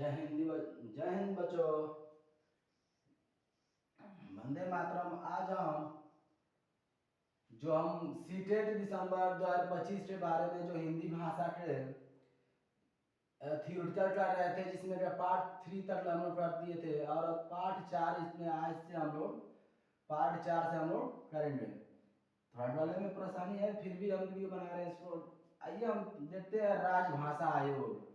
जय हिंद बच्चों। वंदे मातरम। आज हम सीटेट दिसंबर 2025 के बारे में जो हिंदी भाषा के थियोरिटिकल कर रहे थे, जिसमें पार्ट 3 तक हम लोग कर दिए थे और अब पार्ट 4 इसमें आज से हम लोग पार्ट 4 से हम लोग करेंगे। थर्ड वाले में परेशानी है, फिर भी हम वीडियो बना रहे हैं इसको। आइए हम देखते हैं राजभाषा आयोग।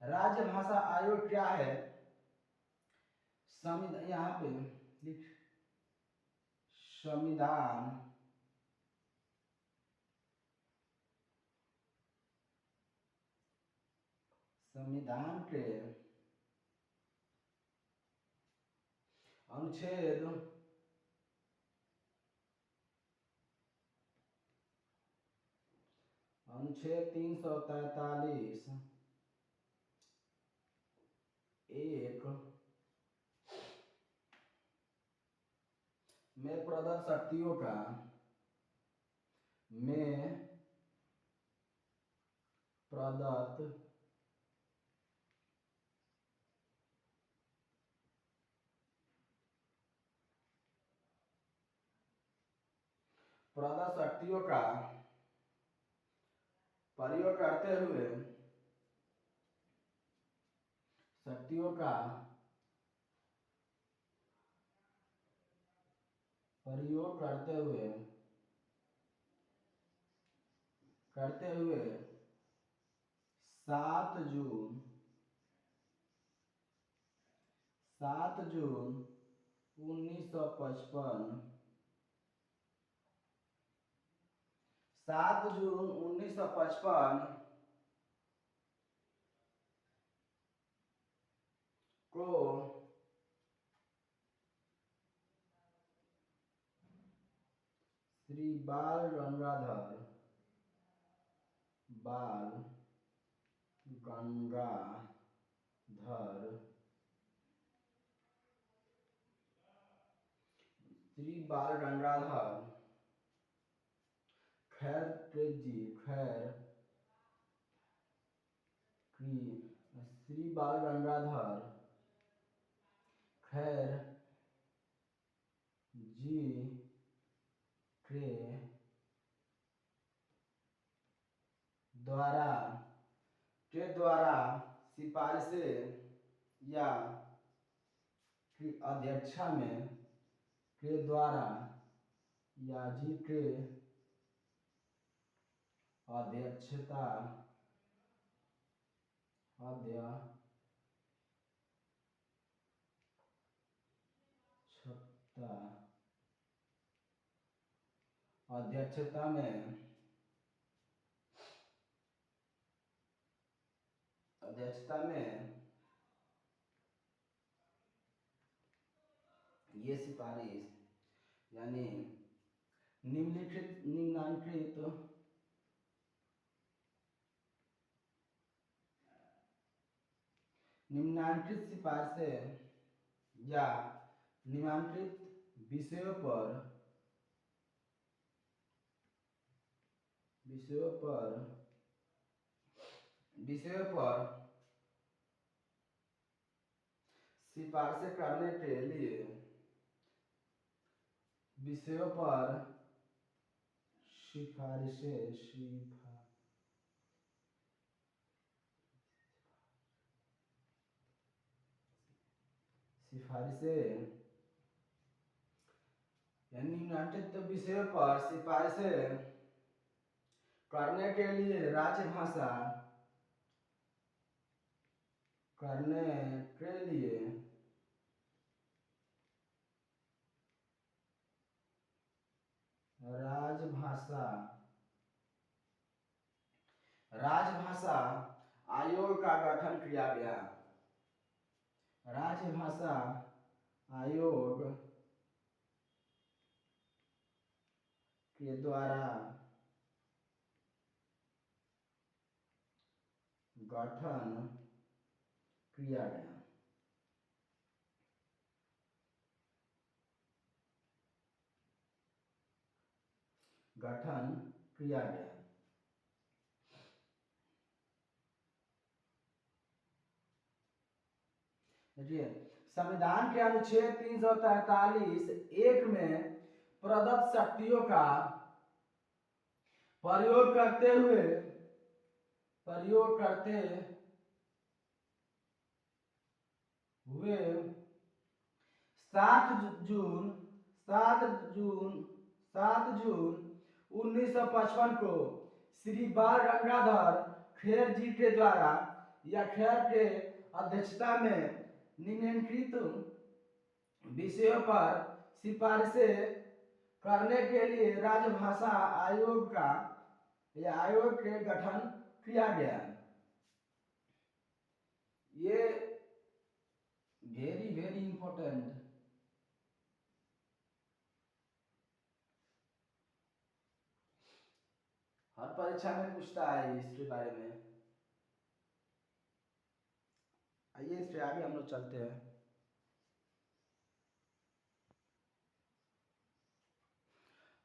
राजभाषा आयोग क्या है? संविधान, यहाँ पे लिख संविधान संविधान के अनुच्छेद 343 एक में प्रदत्त शक्तियों का प्रदत्त शक्तियों का प्रयोग करते हुए करते हुए 7 जून 1955 7 जून 1955 को श्री बाल गंगाधर खैर श्री बाल गंगाधर खैर जी के द्वारा सिफारिशें या की अध्यक्षता में के द्वारा या जी के अध्यक्षता में ये सिफारिश यानी निम्नांकित सिफारिशें या निम्नांकित विषयों पर सिफारिशें करने के लिए यानी निम्नांकित विषयों पर सिफारिशें करने के लिए राजभाषा राजभाषा आयोग का गठन किया गया। राजभाषा आयोग के द्वारा गठन किया गया। देखिए, संविधान के अनुच्छेद 343(1) में प्रदत्त शक्तियों का प्रयोग करते हुए 7 जून 1955 को श्री बाल गंगाधर खेर जी के द्वारा या खेर के अध्यक्षता में निम्नलिखित विषयों पर सिफारिशें करने के लिए राजभाषा आयोग के गठन किया गया। ये वेरी वेरी इंपॉर्टेंट, हर परीक्षा में पूछता है इसके बारे में। आइए इससे आगे हम लोग चलते हैं।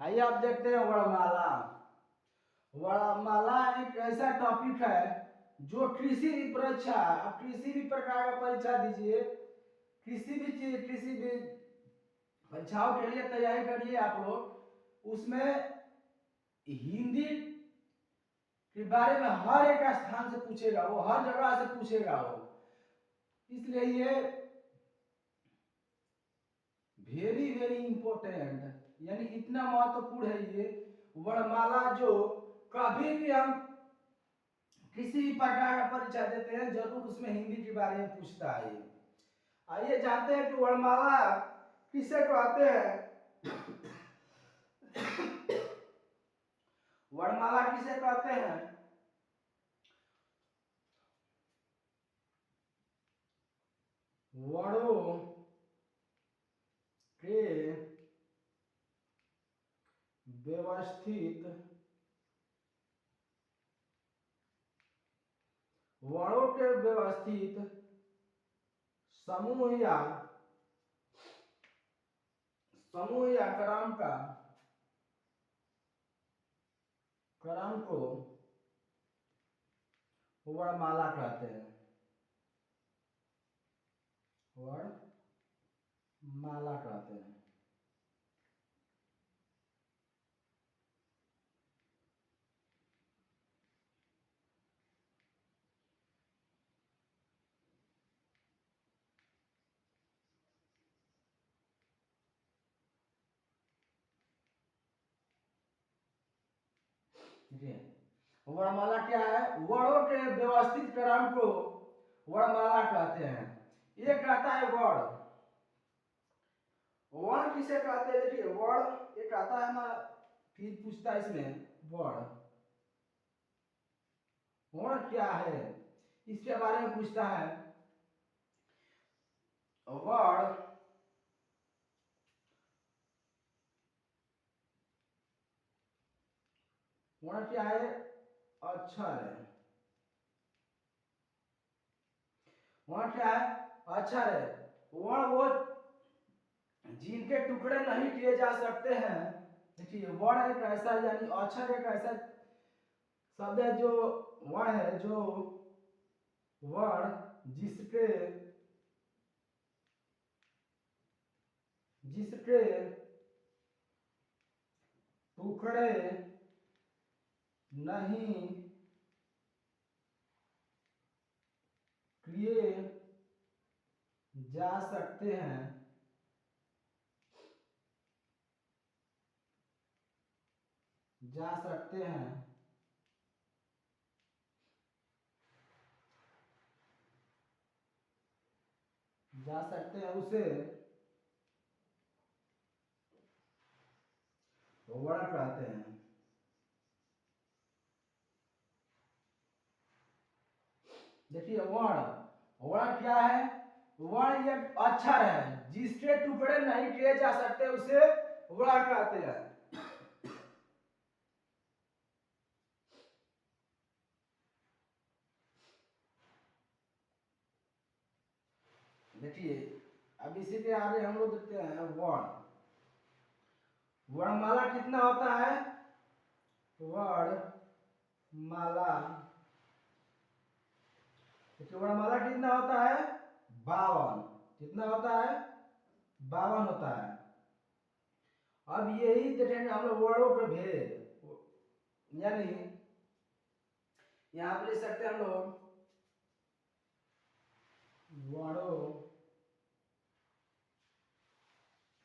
आइए आप देखते हैं वर्णमाला। वर्णमाला एक ऐसा टॉपिक है जो किसी भी परीक्षा, आप किसी भी प्रकार का परीक्षा दीजिए, किसी भी चीज, किसी भी परीक्षाओं के लिए तैयारी करिए आप लोग, उसमें हिंदी के बारे में हर एक स्थान से पूछेगा, वो हर जगह से पूछेगा वो, इसलिए ये वेरी वेरी इंपॉर्टेंट, यानी इतना महत्वपूर्ण है ये वर्णमाला, जो कभी भी हम किसी भी प्रकार का परीक्षा देते हैं जरूर उसमें हिंदी के बारे में पूछता है। आइए जानते हैं कि वर्णमाला किसे कहते हैं। वर्णमाला किसे कहते हैं? वर्णों के व्यवस्थित समूह या क्रम को वर्णमाला कहते हैं। वर्णमाला कहते हैं। वर्णमाला क्या है? वर्णों के व्यवस्थित क्रम को वर्णमाला कहते हैं। ये कहता है वर्ण। वर्ण किसे कहते हैं? देखिए वर्ण ये कहता है हमारा, फिर पूछता है इसमें वर्ण क्या है, इसके बारे में पूछता है। वर्ण क्या है? अक्षर है। वर्ण क्या है? अक्षर है। वर्ण वो जिनके टुकड़े नहीं किए जा सकते हैं। देखिए वर्ण एक ऐसा, यानी अक्षर एक ऐसा शब्द है जो वर्ण है, जो वर्ण जिसके टुकड़े नहीं किए जा सकते हैं, उसे वर्ण कहते हैं। देखिए वर्ण क्या है? वर्ण एक अक्षर है जिसके टुकड़े नहीं किए जा सकते, उसे वर्ण कहते हैं। देखिए अब इसी के आगे हम लोग देखते हैं वर्णमाला कितना होता है? वर्णमाला कितना होता है? 52 कितना होता है 52 होता है। अब यही देखेंगे हम लोग वर्णों के भेद, यानी यहां पर लिख सकते हैं हम लोग वर्णों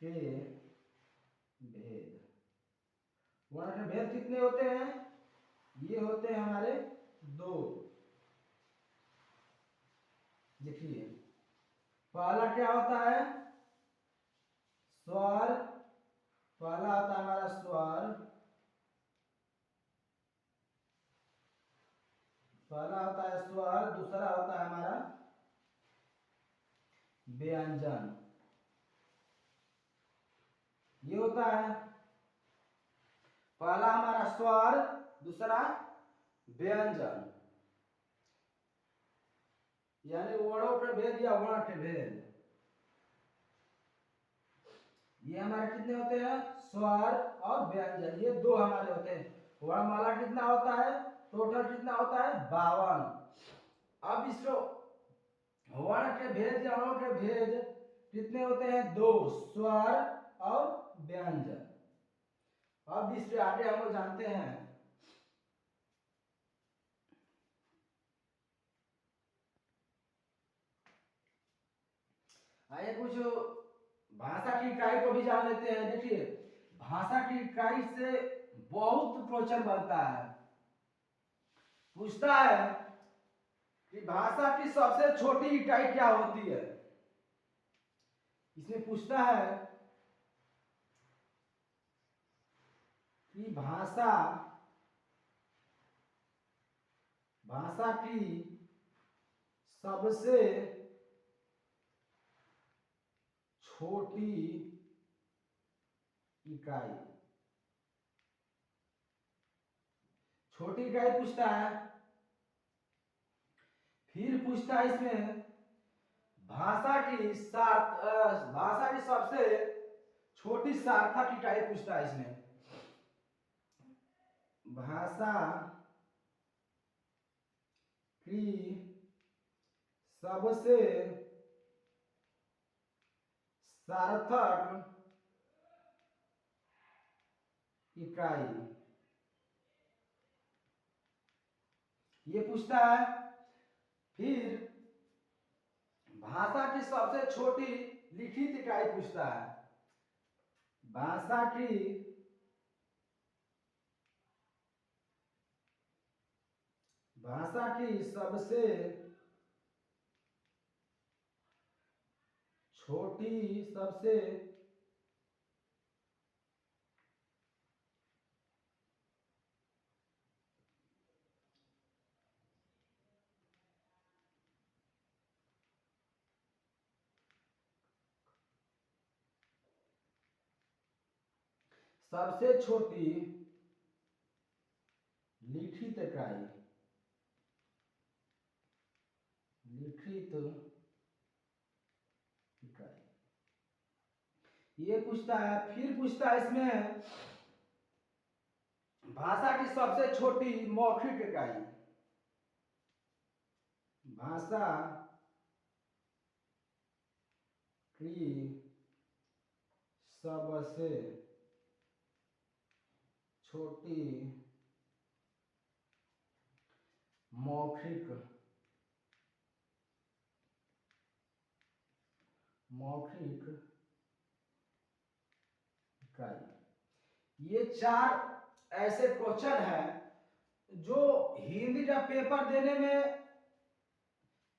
के भेद। वर्ण के भेद कितने होते हैं, ये होते हैं हमारे 2। देखिए पहला क्या होता है स्वर, पहला होता है हमारा स्वर, पहला होता है स्वर, दूसरा होता है हमारा व्यंजन। ये होता है पहला हमारा स्वर, दूसरा व्यंजन, यानी वर्णों के भेद या वर्ण के भेद। ये हमारे कितने होते हैं स्वर और व्यंजन, ये 2 हमारे होते हैं। वर्णमाला कितना होता है टोटल कितना होता है 52। अब इसको वर्ण के भेद या वर्णों के भेद कितने होते हैं 2, स्वर और व्यंजन। अब इसके आगे हम लोग जानते हैं आइए कुछ भाषा की इकाई को भी जान लेते हैं। देखिए भाषा की इकाई से बहुत क्वेश्चन बनता है, पूछता है कि भाषा की सबसे छोटी इकाई क्या होती है। इसमें पूछता है कि भाषा की सबसे छोटी इकाई, छोटी इकाई पूछता है। फिर पूछता है इसमें भाषा की सबसे छोटी सार्थक इकाई पूछता है। इसमें भाषा की सबसे सार्थक इकाई ये पूछता है। फिर भाषा की सबसे छोटी लिखित इकाई पूछता है। भाषा की सबसे छोटी सबसे छोटी लिखित इकाई ये पूछता है। फिर पूछता है इसमें भाषा की सबसे छोटी मौखिक इकाई, भाषा की सबसे छोटी मौखिक इकाई। ये 4 ऐसे क्वेश्चन हैं जो हिंदी का पेपर देने में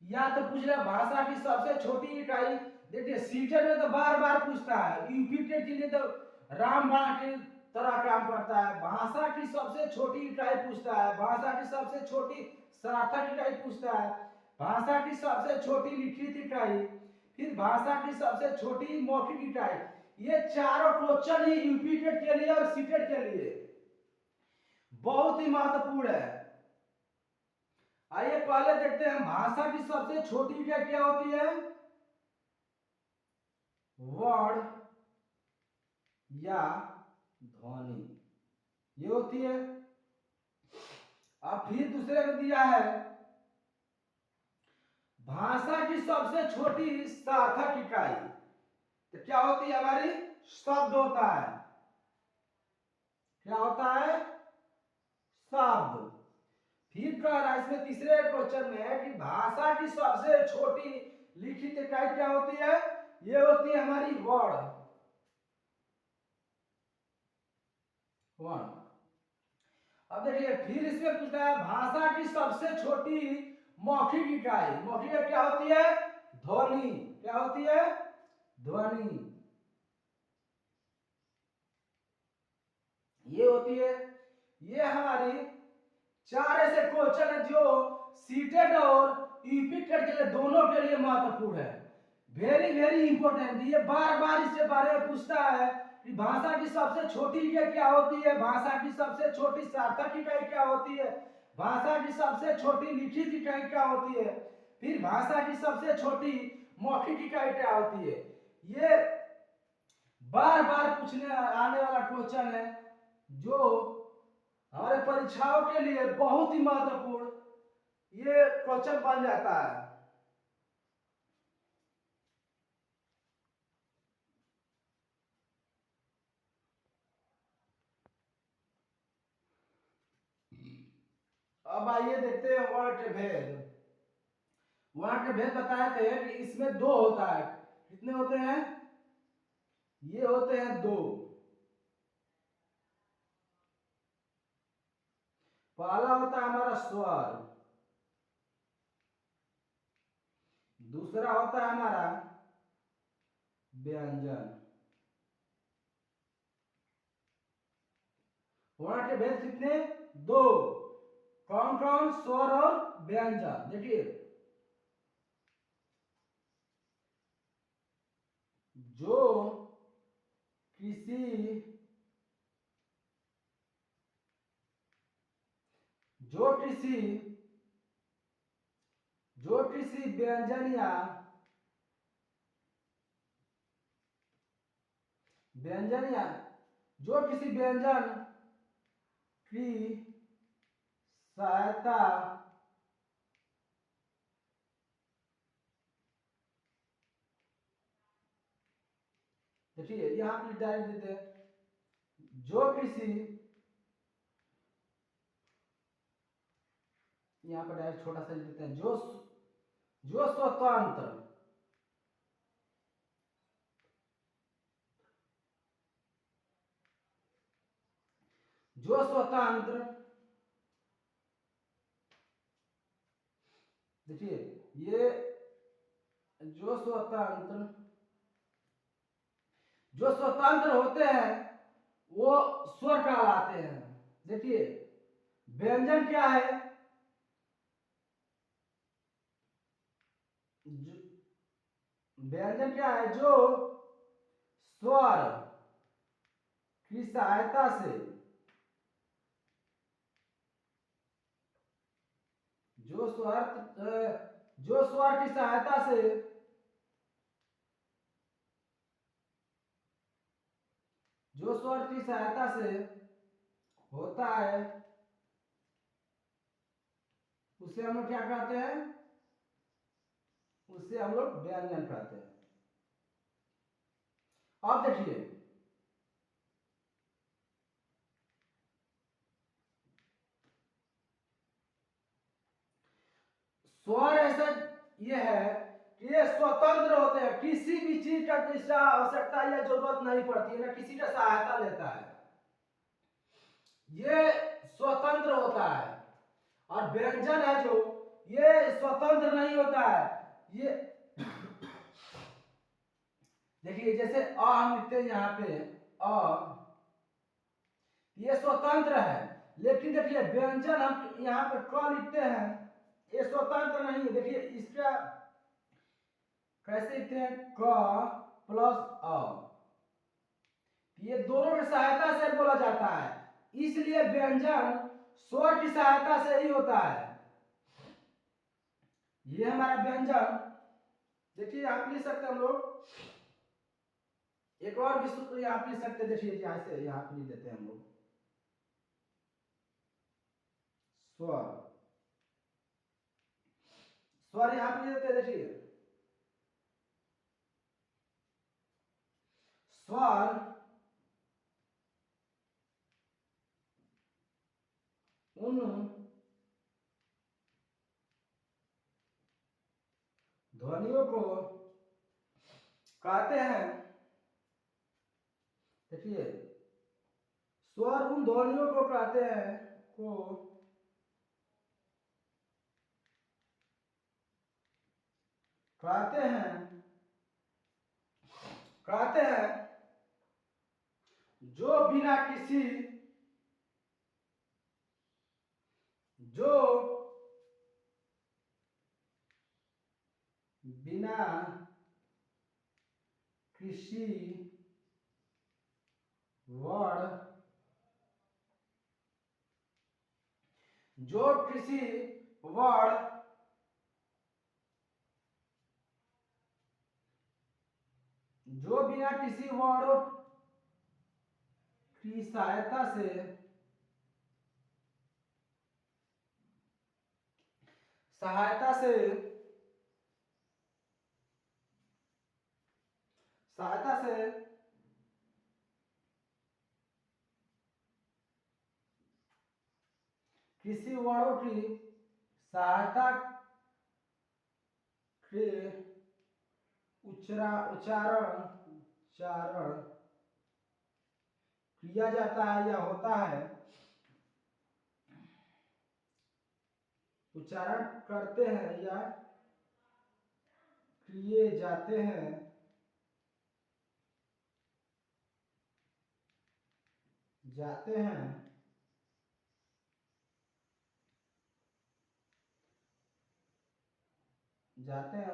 या तो पूछ रहा भाषा की सबसे छोटी इकाई। देखिए सीटेट में तो बार बार पूछता है, यूपी टेट के लिए तो रामबाण की तरह काम करता है। भाषा की सबसे छोटी इकाई पूछता है, भाषा की सबसे छोटी सार्थक इकाई पूछता है, भाषा की सबसे छोटी लिखित इकाई, फिर भाषा की सबसे छोटी मौखिक इकाई। ये चारों क्वेश्चन ही यूपी टेट के लिए और सीटेट के लिए बहुत ही महत्वपूर्ण है। आइए पहले देखते हैं भाषा की सबसे छोटी इकाई क्या होती है, वर्ण या ध्वनि, ये होती है। अब फिर दूसरे को दिया है भाषा की सबसे छोटी सार्थक इकाई तो क्या होती है हमारी? शब्द होता है। क्या होता है? शब्द। फिर कह रहा है इसमें तीसरे क्वेश्चन में है कि भाषा की सबसे छोटी लिखित इकाई क्या होती है? ये होती है हमारी वर्ण। वर्ण। अब देखिए फिर इसमें पूछता है भाषा की सबसे छोटी मौखिक इकाई। मौखिक क्या होती है? ध्वनि। क्या होती है? ध्वनि। ये होती है। ये हमारी चार ऐसे क्वेश्चन है जो सीटेड और यूपी टेट के लिए दोनों के लिए महत्वपूर्ण है। Very very important. ये बार बार इसके बारे में पूछता है कि भाषा की सबसे छोटी इकाई क्या होती है, भाषा की सबसे छोटी सार्थक इकाई क्या होती है, भाषा की सबसे छोटी लिखित इकाई क्या होती है, फिर भाषा की सबसे छोटी मौखिक इकाई क्या होती है। ये बार बार पूछने आने वाला क्वेश्चन है जो हमारे परीक्षाओं के लिए बहुत ही महत्वपूर्ण ये क्वेश्चन बन जाता है। अब आइए देखते हैं वर्ण के भेद। वर्ण के भेद बताए थे कि इसमें दो होता है। कितने होते हैं? ये होते हैं दो। पहला होता है हमारा स्वर, दूसरा होता है हमारा व्यंजन। वर्ण के भेद कितने? दो। कौन कौन? स्वर और व्यंजन। देखिए जो किसी जो किसी जो किसी व्यंजन या व्यंजन या जो किसी व्यंजन की सहायता देखिए यहां पर डायरेक्ट देते हैं जो किसी, यहां पर डायरेक्ट छोटा सा देते हैं जो स्वतंत्र जो स्वतंत्र देखिए ये जो स्वतंत्र जो स्वतंत्र होते हैं वो स्वर कहलाते हैं। देखिए व्यंजन क्या है? व्यंजन क्या है? जो स्वर की सहायता से जो स्वर जो स्वर की सहायता से जो स्वर की सहायता से होता है उसे हम लोग क्या कहते हैं? उसे हम लोग व्यंजन कहते हैं। अब देखिए स्वर ऐसा ये है कि ये स्वतंत्र होते हैं, किसी भी चीज का किसी आवश्यकता या जरूरत नहीं पड़ती है, ना किसी का सहायता लेता है, ये स्वतंत्र होता है। और व्यंजन है जो ये स्वतंत्र नहीं होता है। ये देखिए जैसे अ हम लिखते हैं यहाँ पे अ, ये स्वतंत्र है। लेकिन देखिए व्यंजन हम यहाँ पे क लिखते हैं, ये स्वतंत्र नहीं है। देखिए इसका कैसे लिखते हैं? क प्लस अ, ये दोनों की सहायता से बोला जाता है, इसलिए व्यंजन स्वर की सहायता से ही होता है। ये हमारा व्यंजन देखिए आप लिख सकते हैं हम लोग एक और भी सूत्र यहाँ पे लिख सकते हैं। देखिए यहाँ से यहाँ पे लिख देते हैं हम लोग स्वर। स्वर यहां पे देते हैं, देखिए स्वर उन ध्वनियों को कहते हैं, देखिए स्वर उन ध्वनियों को कहते हैं कहते हैं जो बिना किसी वर्ड जो किसी वर्ड जो बिना किसी वर्ड की सहायता से किसी वर्णों की सहायता के उच्चारण किया जाता है या होता है, उच्चारण करते हैं या किए जाते हैं,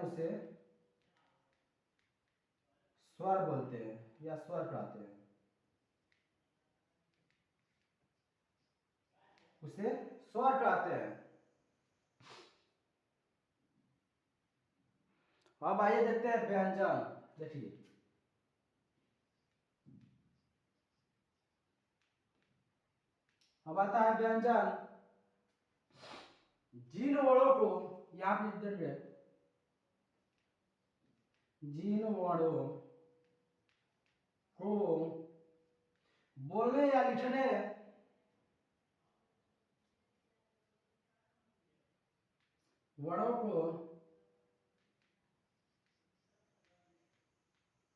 उसे स्वर बोलते हैं या स्वर कहते हैं, उसे स्वर कहते हैं। अब आइए देखते हैं व्यंजन। देखिए अब आता है व्यंजन। जिन वर्णों को यहां पे लिख देंगे, जिन वर्णों को बोलने या लिखने वर्णों को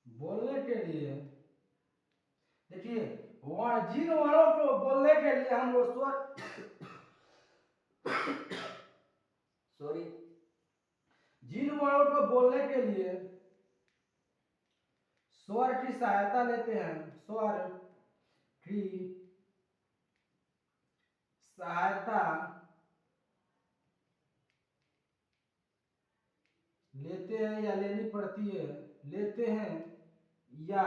बोलने के लिए, देखिए जिन वर्णों को बोलने के लिए हम लोग स्वर सॉरी जिन वर्णों को बोलने के लिए स्वर की सहायता लेते हैं, स्वर की सहायता लेते हैं या लेनी पड़ती है, लेते हैं या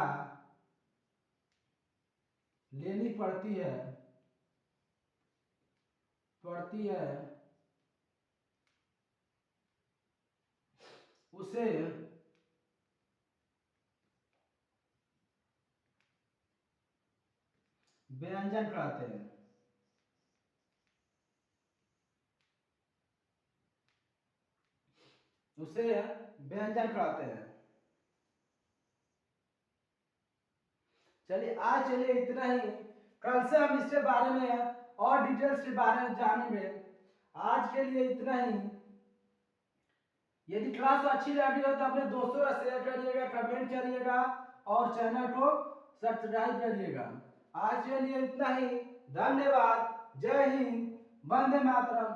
लेनी पड़ती है उसे व्यंजन कहते हैं। उसे व्यंजन कहते हैं। चलिए आज चलिए इतना ही। कल से हम इसके बारे में और डिटेल्स के बारे में जानेंगे। आज के लिए इतना ही। यदि क्लास अच्छी लगी हो तो अपने दोस्तों का शेयर करिएगा, कमेंट करिएगा और चैनल को सब्सक्राइब करिएगा। आज के लिए इतना ही। धन्यवाद। जय हिंद। वंदे मातरम।